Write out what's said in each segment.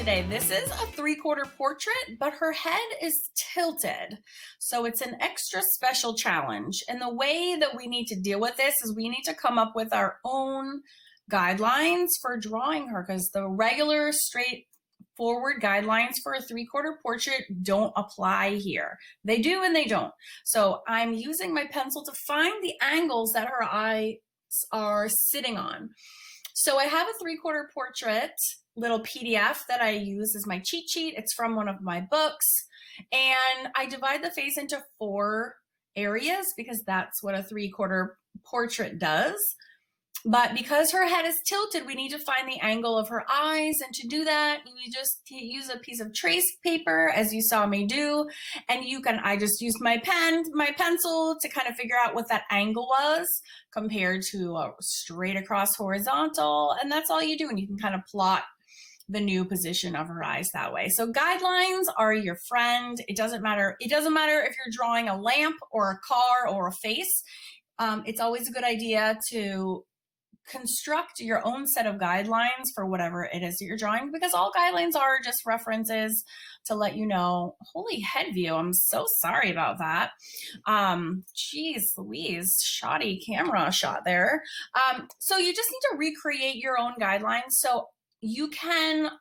today. This is a 3/4 portrait, but her head is tilted. So it's an extra special challenge. And the way that we need to deal with this is we need to come up with our own guidelines for drawing her, because the regular straightforward guidelines for a 3/4 portrait don't apply here. They do and they don't. So I'm using my pencil to find the angles that her eyes are sitting on. So I have a 3/4 portrait little PDF that I use as my cheat sheet. It's from one of my books. And I divide the face into 4 areas because that's what a 3/4 portrait does. But because her head is tilted, we need to find the angle of her eyes. And to do that, you just use a piece of trace paper, as you saw me do. And I just used my pencil to kind of figure out what that angle was compared to a straight across horizontal. And that's all you do. And you can kind of plot the new position of her eyes that way. So guidelines are your friend. It doesn't matter. It doesn't matter if you're drawing a lamp or a car or a face. It's always a good idea to construct your own set of guidelines for whatever it is that you're drawing, because all guidelines are just references to let you know. Holy head view, I'm so sorry about that. Geez Louise, shoddy camera shot there. So you just need to recreate your own guidelines. So you can,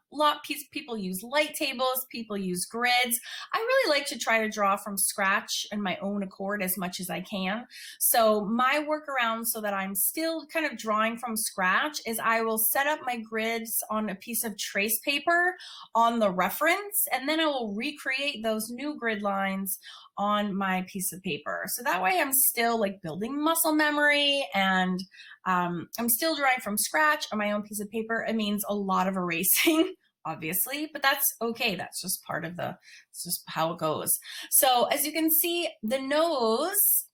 people use light tables, people use grids. I really like to try to draw from scratch and my own accord as much as I can. So my workaround so that I'm still kind of drawing from scratch is I will set up my grids on a piece of trace paper on the reference, and then I will recreate those new grid lines on my piece of paper. So that way I'm still like building muscle memory, and I'm still drawing from scratch on my own piece of paper. It means a lot of erasing, obviously, but that's okay. That's just it's just how it goes. So as you can see, the nose,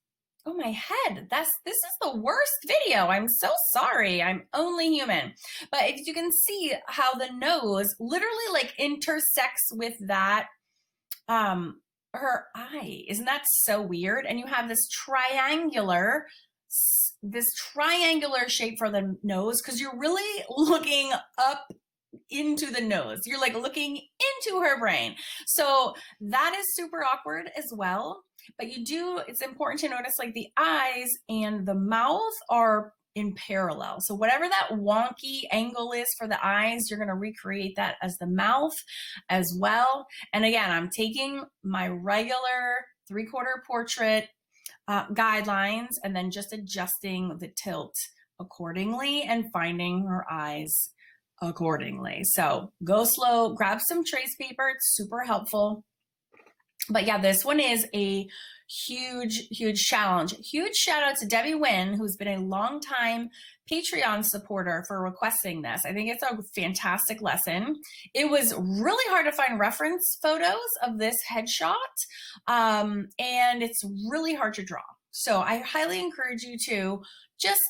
oh, my head, this is the worst video. I'm so sorry. I'm only human. But if you can see how the nose literally like intersects with that, her eye. Isn't that so weird? And you have this triangular shape for the nose, because you're really looking up into the nose. You're like looking into her brain. So that is super awkward as well. But it's important to notice like the eyes and the mouth are in parallel. So whatever that wonky angle is for the eyes, you're going to recreate that as the mouth as well. And again, I'm taking my regular 3/4 portrait guidelines and then just adjusting the tilt accordingly and finding her eyes accordingly. So go slow, grab some trace paper. It's super helpful. But yeah, this one is a huge challenge. Huge shout out to Debbie Wynn, who's been a long time Patreon supporter, for requesting this. I think it's a fantastic lesson. It was really hard to find reference photos of this headshot, and it's really hard to draw. So I highly encourage you to just,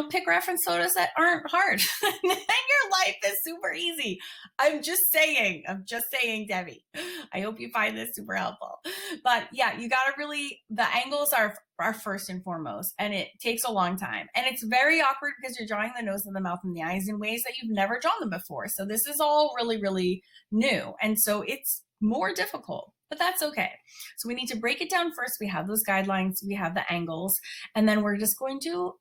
pick reference photos that aren't hard. And your life is super easy. I'm just saying, Debbie. I hope you find this super helpful. But yeah, you got to the angles are first and foremost, and it takes a long time. And it's very awkward because you're drawing the nose and the mouth and the eyes in ways that you've never drawn them before. So this is all really new. And so it's more difficult, but that's okay. So we need to break it down first. We have those guidelines, we have the angles, and then we're just going to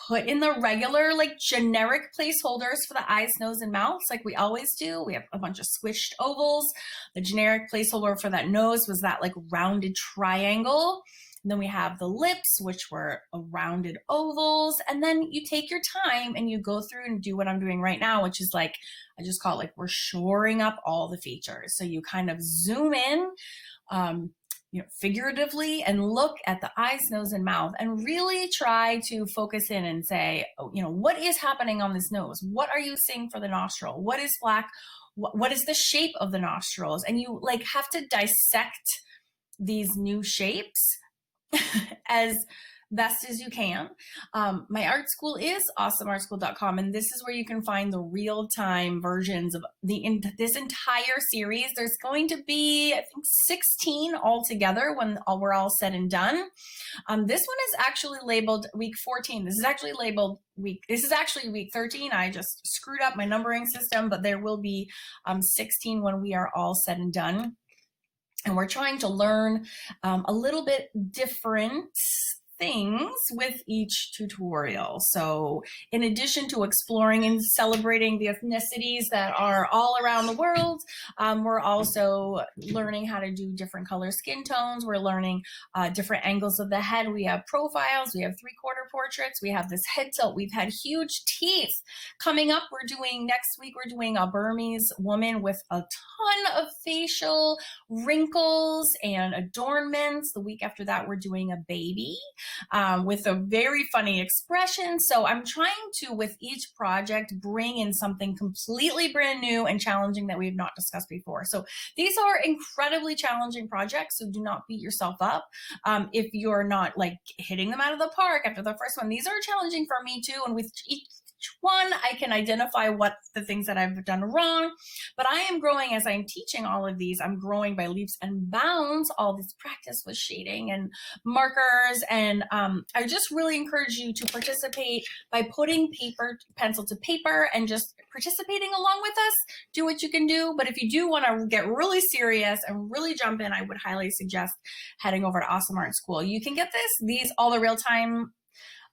put in the regular, like generic placeholders for the eyes, nose, and mouths, like we always do. We have a bunch of squished ovals. The generic placeholder for that nose was that like rounded triangle. And then we have the lips, which were rounded ovals. And then you take your time and you go through and do what I'm doing right now, which is like, I just call it like we're shoring up all the features. So you kind of zoom in, figuratively, and look at the eyes, nose, and mouth, and really try to focus in and say, what is happening on this nose? What are you seeing for the nostril? What is black? What is the shape of the nostrils? And you like have to dissect these new shapes as best as you can. My art school is awesomeartschool.com, and this is where you can find the real-time versions of this entire series. There's going to be, I think, 16 altogether when we're all said and done. This one is actually labeled week 14. This is actually week 13. I just screwed up my numbering system, but there will be 16 when we are all said and done. And we're trying to learn a little bit different things with each tutorial. So in addition to exploring and celebrating the ethnicities that are all around the world, we're also learning how to do different color skin tones. We're learning different angles of the head. We have profiles, we have 3/4 portraits, we have this head tilt, we've had huge teeth. Coming up, next week, we're doing a Burmese woman with a ton of facial wrinkles and adornments. The week after that, we're doing a baby with a very funny expression. So I'm trying to, with each project, bring in something completely brand new and challenging that we've not discussed before. So these are incredibly challenging projects, so do not beat yourself up if you're not like hitting them out of the park after the first one. These are challenging for me too, and with each one, I can identify what the things that I've done wrong, but I am growing as I'm teaching all of these. I'm growing by leaps and bounds, all this practice with shading and markers. And I just really encourage you to participate by putting pencil to paper and just participating along with us. Do what you can do. But if you do want to get really serious and really jump in, I would highly suggest heading over to Awesome Art School. You can get all the real-time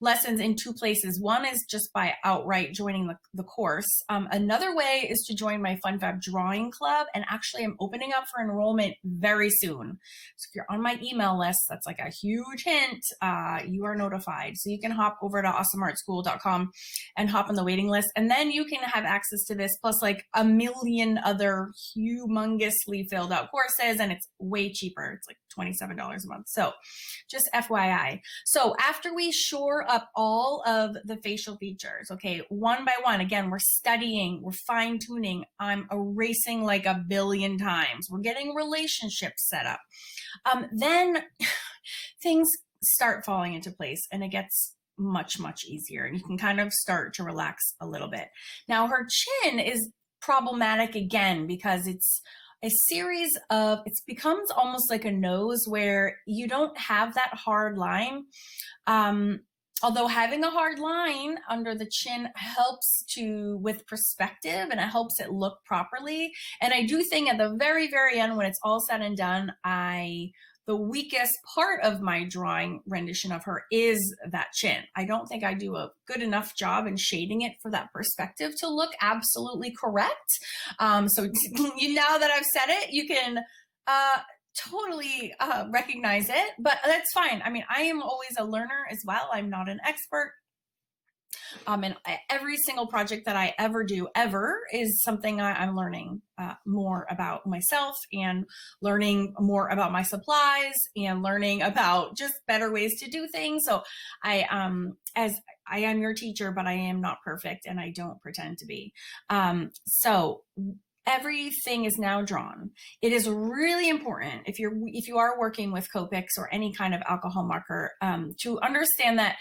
lessons in two places. One is just by outright joining the course. Another way is to join my FunFab drawing club, and actually I'm opening up for enrollment very soon. So if you're on my email list, that's like a huge hint, you are notified. So you can hop over to awesomeartschool.com and hop on the waiting list, and then you can have access to this plus like a million other humongously filled out courses, and it's way cheaper. It's like $27 a month. So just FYI. So after we shore up all of the facial features, okay, one by one, again, we're studying, we're fine tuning, I'm erasing like a billion times, we're getting relationships set up. Then things start falling into place and it gets much, much easier, and you can kind of start to relax a little bit. Now her chin is problematic again because it's a series of, it becomes almost like a nose where you don't have that hard line. Although having a hard line under the chin helps with perspective, and it helps it look properly. And I do think at the very, very end, when it's all said and done, the weakest part of my drawing rendition of her is that chin. I don't think I do a good enough job in shading it for that perspective to look absolutely correct. So now that I've said it, you can totally recognize it, but that's fine. I mean, I am always a learner as well. I'm not an expert. And every single project that I ever do is something I'm learning more about myself, and learning more about my supplies, and learning about just better ways to do things. So as I am your teacher, but I am not perfect, and I don't pretend to be. So everything is now drawn. It is really important if you are working with Copics or any kind of alcohol marker to understand that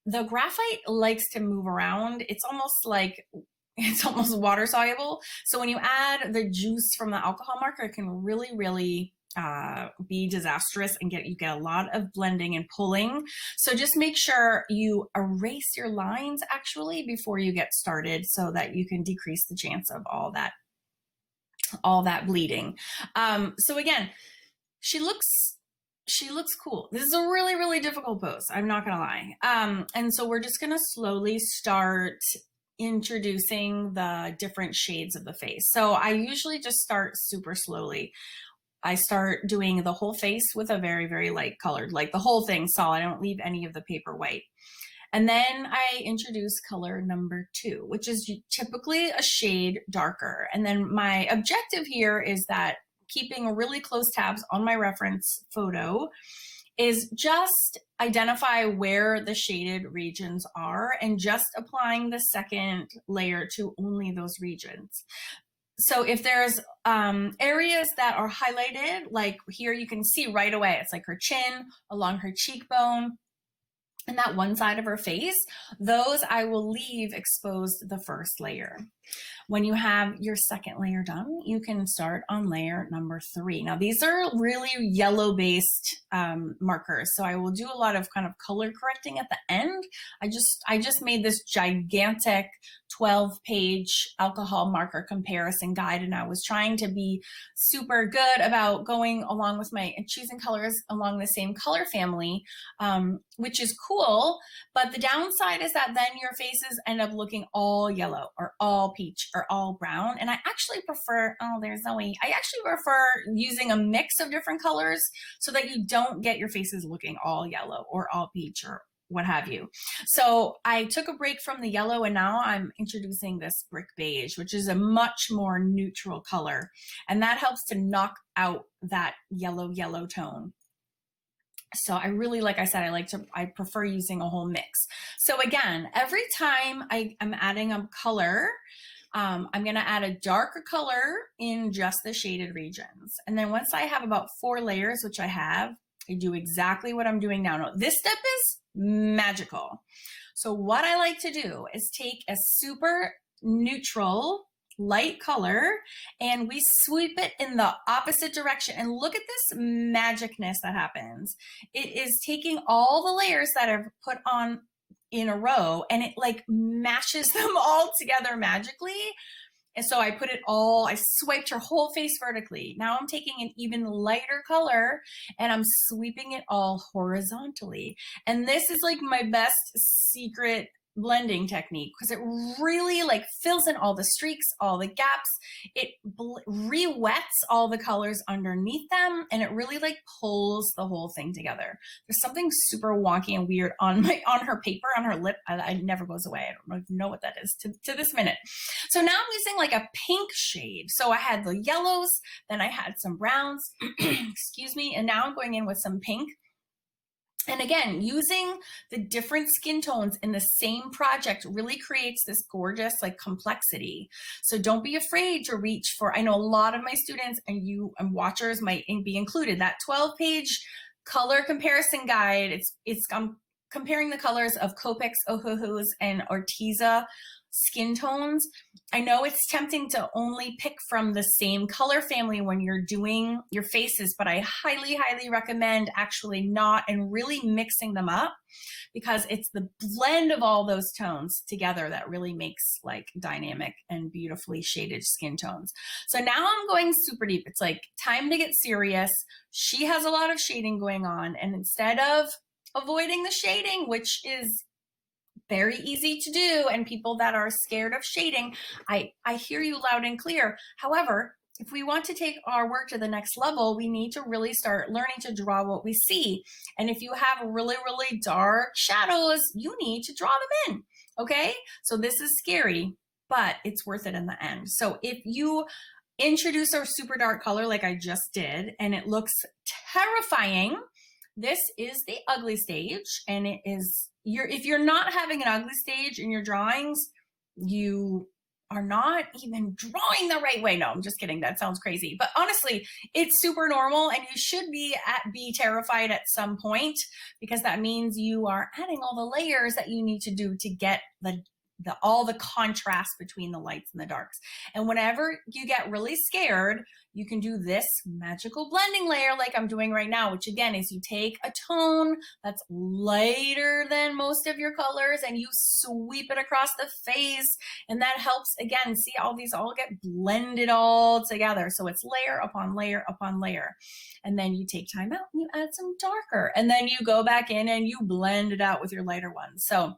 the graphite likes to move around. It's almost water soluble. So when you add the juice from the alcohol marker, it can really, really be disastrous and you get a lot of blending and pulling. So just make sure you erase your lines actually before you get started, so that you can decrease the chance of all that bleeding. So again, she looks cool. This is a really, really difficult pose, I'm not gonna lie. And so we're just gonna slowly start introducing the different shades of the face. So I usually just start super slowly. I start doing the whole face with a very, very light colored, like the whole thing solid. I don't leave any of the paper white. And then I introduce color number 2, which is typically a shade darker. And then my objective here is that, keeping really close tabs on my reference photo, is just identify where the shaded regions are and just applying the second layer to only those regions. So if there's areas that are highlighted, like here, you can see right away, it's like her chin, along her cheekbone, and that one side of her face, those I will leave exposed the first layer. When you have your second layer done, you can start on layer number 3. Now these are really yellow based markers, so I will do a lot of kind of color correcting at the end. I just made this gigantic 12-page alcohol marker comparison guide, and I was trying to be super good about going along with my choosing colors along the same color family, which is cool. But the downside is that then your faces end up looking all yellow or all peach or all brown. And I actually prefer, oh, there's Zoe. I actually prefer using a mix of different colors so that you don't get your faces looking all yellow or all peach or what have you. So I took a break from the yellow, and now I'm introducing this brick beige, which is a much more neutral color. And that helps to knock out that yellow tone. So I really, like I said, I prefer using a whole mix. So again, every time I'm adding a color, I'm going to add a darker color in just the shaded regions. And then once I have about 4 layers, which I have, I do exactly what I'm doing now. Now, this step is magical. So what I like to do is take a super neutral light color and we sweep it in the opposite direction, and look at this magicness that happens. It is taking all the layers that I've put on in a row and it like mashes them all together magically. And so I swiped her whole face vertically. Now I'm taking an even lighter color and I'm sweeping it all horizontally. And this is like my best secret blending technique because it really like fills in all the streaks, all the gaps. It re-wets all the colors underneath them, and it really like pulls the whole thing together. There's something super wonky and weird on her paper, on her lip. It never goes away. I don't even know what that is to this minute. So now I'm using like a pink shade. So I had the yellows, then I had some browns, excuse me, and now I'm going in with some pink. And again, using the different skin tones in the same project really creates this gorgeous like complexity. So don't be afraid to reach for, I know a lot of my students and you and watchers might be included, that 12-page color comparison guide. It's comparing the colors of Copics, Ohuhus, and Ortiza skin tones. I know it's tempting to only pick from the same color family when you're doing your faces, but I highly, highly recommend actually not and really mixing them up, because it's the blend of all those tones together that really makes like dynamic and beautifully shaded skin tones. So now I'm going super deep. It's like time to get serious. She has a lot of shading going on, and instead of avoiding the shading, which is very easy to do, and people that are scared of shading, I hear you loud and clear. However, if we want to take our work to the next level, we need to really start learning to draw what we see. And if you have really, really dark shadows, you need to draw them in, okay? So this is scary, but it's worth it in the end. So if you introduce a super dark color like I just did, and it looks terrifying, this is the ugly stage, and it is if you're not having an ugly stage in your drawings, you are not even drawing the right way. No, I'm just kidding. That sounds crazy. But honestly, it's super normal, and you should be terrified at some point, because that means you are adding all the layers that you need to do to get all the contrast between the lights and the darks. And whenever you get really scared, you can do this magical blending layer like I'm doing right now, which again is you take a tone that's lighter than most of your colors and you sweep it across the face. And that helps, again, see all these all get blended all together. So it's layer upon layer upon layer. And then you take time out and you add some darker. And then you go back in and you blend it out with your lighter ones. So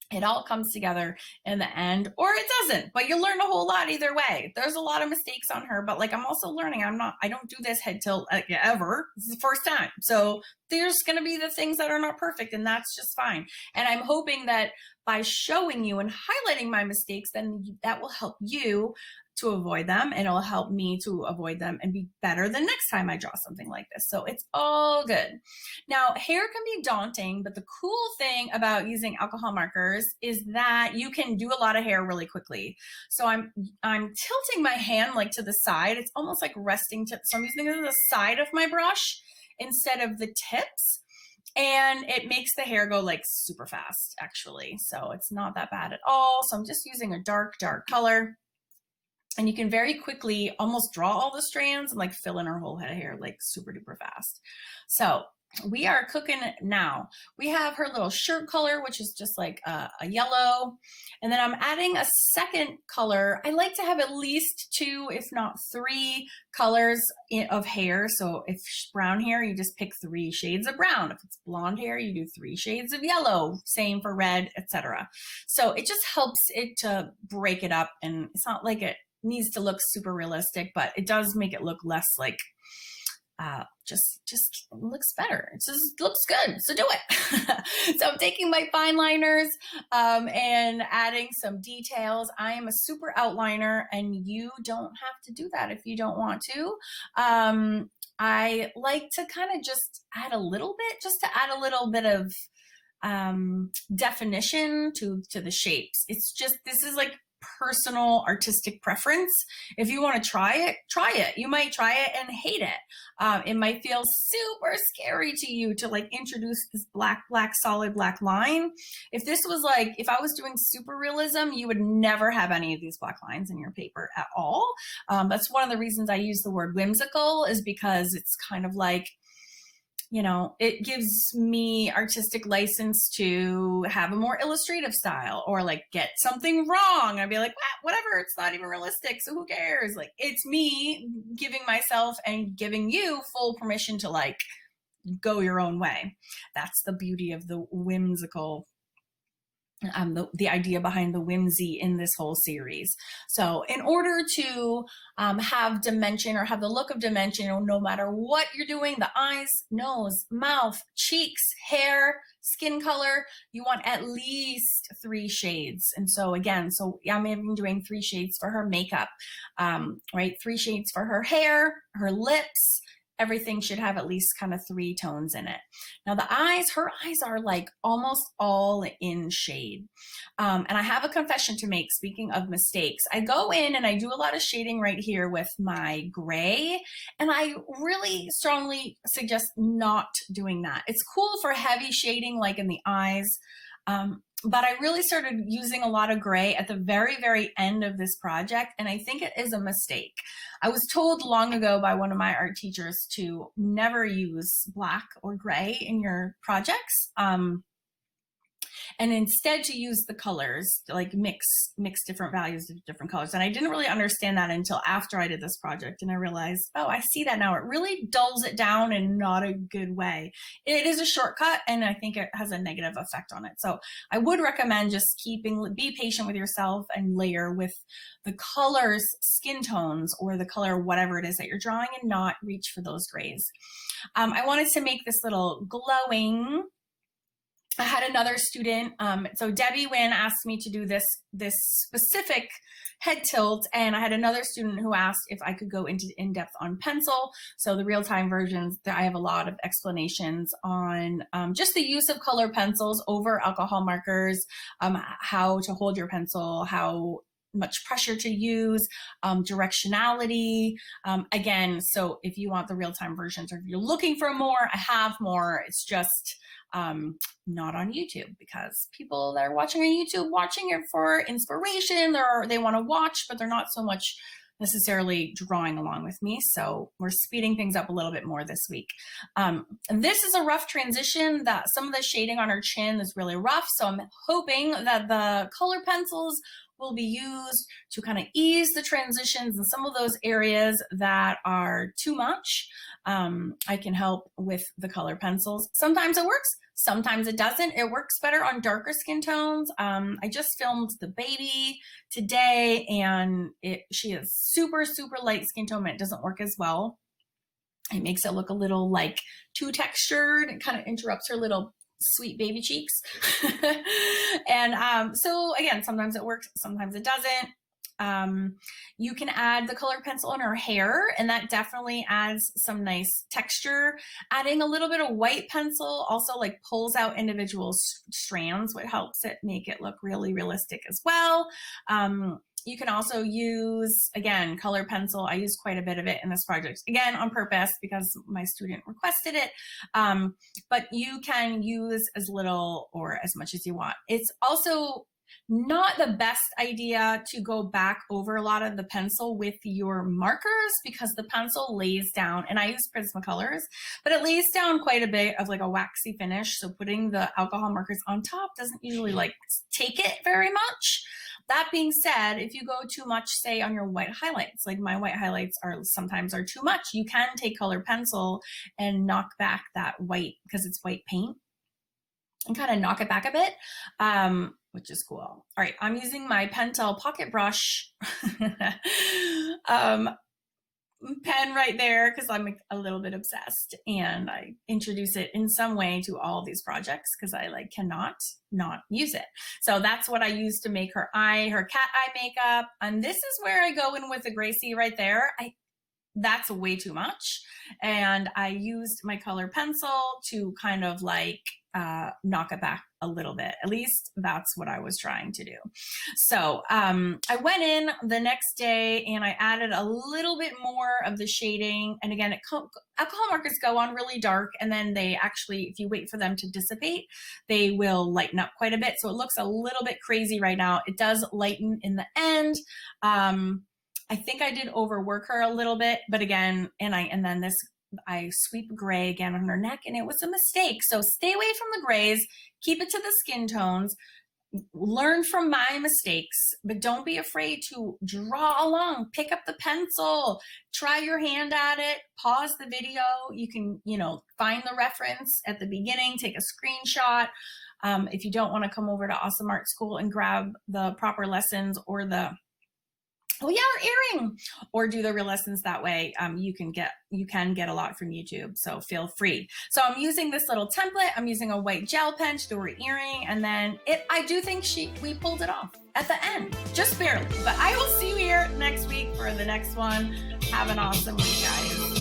it all comes together in the end, or it doesn't, but you'll learn a whole lot either way. There's a lot of mistakes on her, but like I'm also learning. I don't do this head tilt ever. This is the first time. So there's going to be the things that are not perfect, and that's just fine. And I'm hoping that by showing you and highlighting my mistakes, then that will help you to avoid them, and it'll help me to avoid them and be better the next time I draw something like this. So it's all good. Now, hair can be daunting, but the cool thing about using alcohol markers is that you can do a lot of hair really quickly. So I'm tilting my hand like to the side. It's almost like resting tip. So I'm using the side of my brush instead of the tips. and it makes the hair go like super fast actually. So it's not that bad at all. So I'm just using a dark color. And you can very quickly almost draw all the strands and like fill in her whole head of hair like super duper fast. So we are cooking now. We have her little shirt color, which is just like a yellow. And then I'm adding a second color. I like to have at least 2, if not 3 colors of hair. So if it's brown hair, you just pick 3 shades of brown. If it's blonde hair, you do 3 shades of yellow, same for red, etc. So it just helps it to break it up, and it's not like it needs to look super realistic, but it does make it look less like just looks better. It just looks good. So do it. So I'm taking my fine liners and adding some details. I am a super outliner, and you don't have to do that if you don't want to. I like to kind of just add a little bit, just to add a little bit of definition to the shapes. It's just, this is like personal artistic preference. If you want to try it. You might try it and hate it. It might feel super scary to you to like introduce this black solid black line. If this was like, if I was doing super realism, you would never have any of these black lines in your paper at all. That's one of the reasons I use the word whimsical, is because it's kind of like, you know, it gives me artistic license to have a more illustrative style, or like get something wrong. I'd be like, whatever, it's not even realistic, so who cares? Like, it's me giving myself and giving you full permission to like go your own way. That's the beauty of the whimsical, the idea behind the whimsy in this whole series. So in order to have dimension, or have the look of dimension, no matter what you're doing, the eyes, nose, mouth, cheeks, hair, skin color, you want at least 3 shades. And so again, so I'm even doing 3 shades for her makeup, right? 3 shades for her hair, her lips. Everything should have at least kind of 3 tones in it. Now the eyes, her eyes are like almost all in shade. And I have a confession to make, speaking of mistakes. I go in and I do a lot of shading right here with my gray, and I really strongly suggest not doing that. It's cool for heavy shading like in the eyes, but I really started using a lot of gray at the very end of this project, and I think it is a mistake. I was told long ago by one of my art teachers to never use black or gray in your projects. And instead to use the colors, like mix different values of different colors. And I didn't really understand that until after I did this project, and I realized, oh, I see that now. It really dulls it down in not a good way. It is a shortcut, and I think it has a negative effect on it. So I would recommend just be patient with yourself and layer with the colors, skin tones, or the color, whatever it is that you're drawing, and not reach for those grays. I wanted to make this little glowing. I had another student, so Debbie Wynn asked me to do this specific head tilt, and I had another student who asked if I could go into in-depth on pencil. So the real-time versions, I have a lot of explanations on just the use of color pencils over alcohol markers, how to hold your pencil, how much pressure to use, directionality. Again, so if you want the real-time versions, or if you're looking for more, I have more. It's just not on YouTube, because people that are watching on YouTube, watching it for inspiration, they want to watch, but they're not so much necessarily drawing along with me. So we're speeding things up a little bit more this week. And this is a rough transition. That some of the shading on her chin is really rough. So I'm hoping that the color pencils will be used to kind of ease the transitions in some of those areas that are too much. I can help with the color pencils. Sometimes it works, sometimes it doesn't. It works better on darker skin tones. I just filmed the baby today, and she is super light skin tone, and it doesn't work as well. It makes it look a little like too textured. It kind of interrupts her little sweet baby cheeks. And so again, sometimes it works, sometimes it doesn't. You can add the colored pencil in her hair, and that definitely adds some nice texture. Adding a little bit of white pencil also like pulls out individual strands, which helps it make it look really realistic as well. You can also use, again, color pencil. I used quite a bit of it in this project, again, on purpose because my student requested it. But you can use as little or as much as you want. It's also not the best idea to go back over a lot of the pencil with your markers because the pencil lays down, and I use Prismacolors, but it lays down quite a bit of like a waxy finish. So putting the alcohol markers on top doesn't usually like take it very much. That being said, if you go too much, say on your white highlights, like my white highlights sometimes are too much, you can take color pencil and knock back that white, because it's white paint, and kind of knock it back a bit, which is cool. All right, I'm using my Pentel pocket brush pen right there because I'm a little bit obsessed, and I introduce it in some way to all these projects because I like cannot not use it. So that's what I use to make her cat eye makeup. And this is where I go in with the Gracie right there. That's way too much. And I used my color pencil to kind of like knock it back a little bit. At least that's what I was trying to do. So I went in the next day and I added a little bit more of the shading. And again, alcohol markers go on really dark, and then they actually, if you wait for them to dissipate, they will lighten up quite a bit. So it looks a little bit crazy right now. It does lighten in the end. I think I did overwork her a little bit, but again, I sweep gray again on her neck, and it was a mistake. So stay away from the grays, keep it to the skin tones, learn from my mistakes, but don't be afraid to draw along, pick up the pencil, try your hand at it, pause the video. You can, find the reference at the beginning, take a screenshot. If you don't want to come over to Awesome Art School and grab the proper lessons or our earring, or do the real lessons that way, you can get a lot from YouTube, so feel free. So I'm using this little template. I'm using a white gel pen to do her earring, and then I do think we pulled it off at the end, just barely. But I will see you here next week for the next one. Have an awesome week, guys.